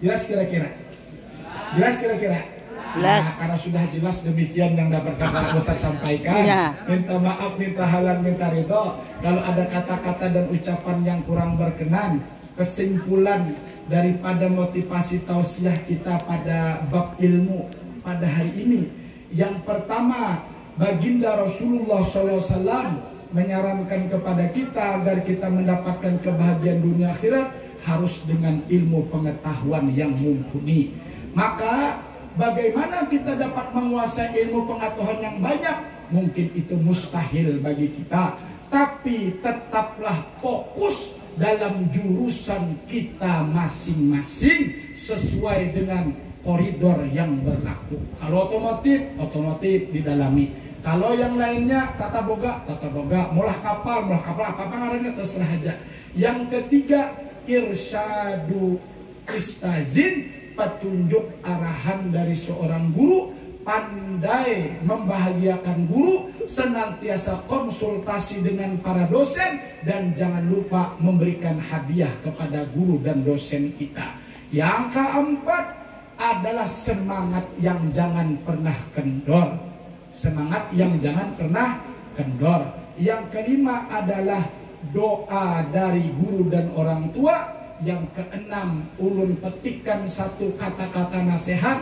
S1: Jelas kira-kira? Jelas kira-kira?
S2: Jelas.
S1: Nah, karena sudah jelas demikian yang dapat kakak Ustaz sampaikan.
S2: Ya.
S1: Minta maaf, minta halal, minta ridho. Kalau ada kata-kata dan ucapan yang kurang berkenan, kesimpulan daripada motivasi tausiah kita pada bab ilmu pada hari ini. Yang pertama, baginda Rasulullah SAW menyarankan kepada kita agar kita mendapatkan kebahagiaan dunia akhirat harus dengan ilmu pengetahuan yang mumpuni. Maka bagaimana kita dapat menguasai ilmu pengetahuan yang banyak? Mungkin itu mustahil bagi kita, tapi tetaplah fokus dalam jurusan kita masing-masing sesuai dengan koridor yang berlaku. Kalau otomotif didalami. Kalau yang lainnya tata boga, mulah kapal apa ngarannya terserah aja. Yang ketiga irsyadu istazin, petunjuk arahan dari seorang guru, pandai membahagiakan guru, senantiasa konsultasi dengan para dosen dan jangan lupa memberikan hadiah kepada guru dan dosen kita. Yang keempat adalah semangat yang jangan pernah kendor. Semangat yang jangan pernah kendor. Yang kelima adalah doa dari guru dan orang tua. Yang keenam, ulun petikkan satu kata-kata nasihat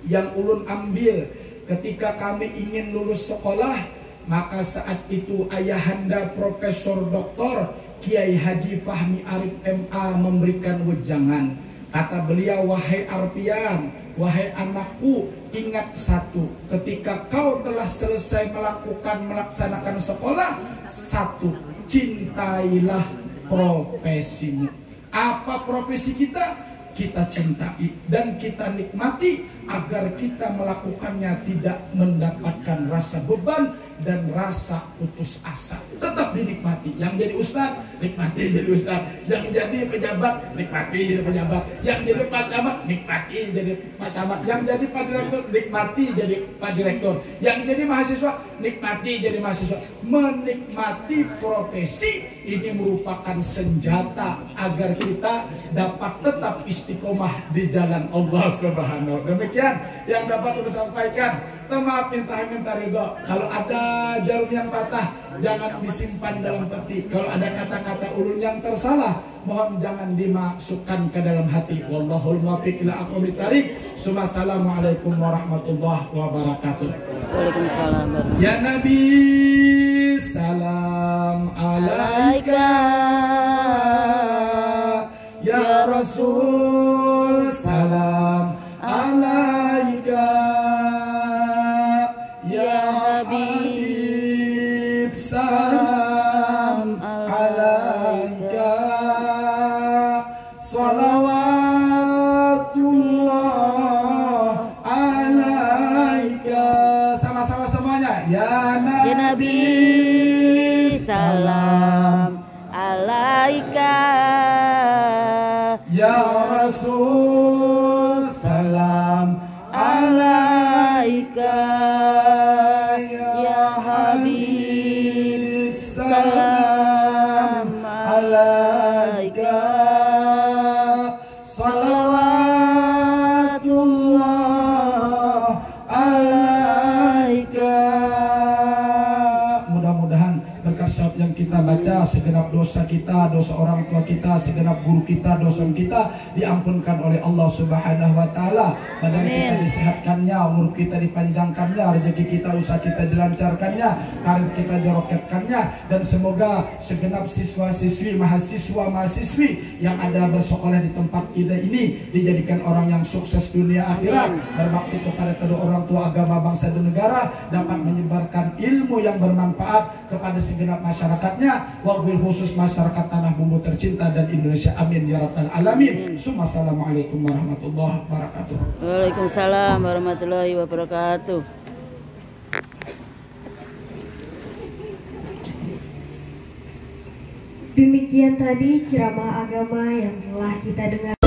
S1: yang ulun ambil ketika kami ingin lulus sekolah. Maka saat itu ayahanda Profesor Dr. Kiai Haji Fahmi Arif MA memberikan wejangan. Kata beliau, wahai Arpian, wahai anakku, ingat satu, ketika kau telah selesai melaksanakan sekolah, satu, cintailah profesimu. Apa profesi kita? Kita cintai dan kita nikmati agar kita melakukannya tidak mendapatkan rasa beban dan rasa putus asa. Tetap dinikmati. Yang jadi ustaz, nikmati jadi ustaz. Yang jadi pejabat, nikmati jadi pejabat. Yang jadi pak camat, nikmati jadi pak camat. Yang jadi pak direktur, nikmati jadi pak direktur. Yang jadi mahasiswa, nikmati jadi mahasiswa. Menikmati profesi ini merupakan senjata agar kita dapat tetap istiqomah di jalan Allah Subhanahu. Demikian yang dapat saya sampaikan. Maaf minta ridho. Kalau ada jarum yang patah, jangan disimpan dalam peti. Kalau ada kata-kata ulun yang tersalah, mohon jangan dimasukkan ke dalam hati. Wallahul muwaffiq ila aqwamit thariq. Assalamualaikum warahmatullahi wabarakatuh.
S2: Waalaikumsalam.
S1: Ya Nabi, salam alaika. Ya Rasul, salam alaika. salam alaika salawatullah alaika. Mudah-mudahan berkat syahadat yang kita baca, segenap dosa kita, dosa orang tua kita, segenap guru kita, dosa kita diampunkan oleh Allah Subhanahu wa taala. Badan kita disehatkannya, umur kita dipanjangkannya, rezeki kita, usaha kita dilancarkannya, karir kita diroketkannya, dan semoga segenap siswa-siswi, mahasiswa-mahasiswi yang ada bersekolah di tempat kita ini dijadikan orang yang sukses dunia akhirat, berbakti kepada kedua orang tua, agama, bangsa dan negara, dapat menyebarkan ilmu yang bermanfaat kepada segenap masyarakatnya, wabil khusus masyarakat tanah bumbu tercinta dan Indonesia, amin ya rabbal alamin. Assalamualaikum warahmatullahi wabarakatuh.
S2: Waalaikumsalam warahmatullahi wabarakatuh.
S3: Demikian tadi ceramah agama yang telah kita dengar.